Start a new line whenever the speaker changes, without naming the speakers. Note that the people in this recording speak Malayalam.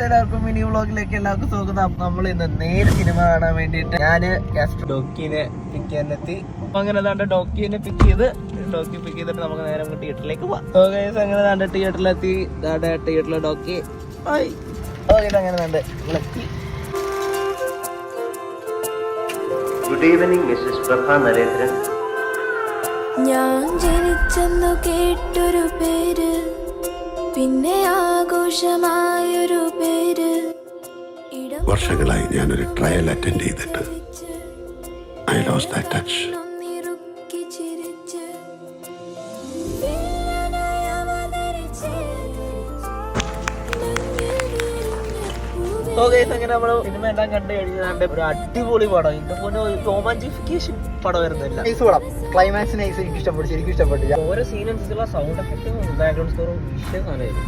എല്ലാവർക്കും മിനി വ്ളോഗിലേക്ക് എല്ലാവർക്കും സ്വാഗതം. നമ്മൾ ഇന്ന് നേരെ സിനിമ കാണാൻ വേണ്ടിട്ട് ഞാന് ഡോക്കിനെ പിക്ക് ചെയ്യാനെത്തി. അപ്പൊ അങ്ങനെ ഡോക്കിനെ പിക്ക് ചെയ്തിട്ട് നമുക്ക് നേരെ തിയേറ്ററിലേക്ക് പോവാം. അങ്ങനെ തിയേറ്ററിലെത്തി. തിയേറ്ററിലെ ഡോക്കി അങ്ങനെ എത്തി.
ഗുഡ് ഈവനിങ് മിസ്സസ് പ്രഭ നരേന്ദ്രൻ.
ഞാൻ ജനിച്ചെന്നു കേട്ടൊരു പേര്, പിന്നെ ആഘോഷമായൊരു പേര്.
വർഷങ്ങളായി ഞാനൊരു ട്രയൽ അറ്റൻഡ് ചെയ്തിട്ട് ഐ ലോസ്റ്റ് ദാറ്റ് ടച്ച്.
അങ്ങനെ നമ്മള് സിനിമ എല്ലാം കണ്ടു കഴിഞ്ഞാണ്ട് ഒരു അടിപൊളി പടം. ഇതിന്റെ പോലെ റൊമാൻറ്റിഫിക്കേഷൻ പടം വരുന്നില്ല. ക്ലൈമാക്സ് നൈസ്, എനിക്ക് ഇഷ്ടപ്പെട്ടു, ശരിക്കും ഇഷ്ടപ്പെട്ടു. ഓരോ സീൻ അനുസരിച്ചുള്ള സൗണ്ട് എഫക്റ്റും ബാക്ക്ഗ്രൗണ്ട് സ്കോറും വിഷയം സാധനമായിരുന്നു.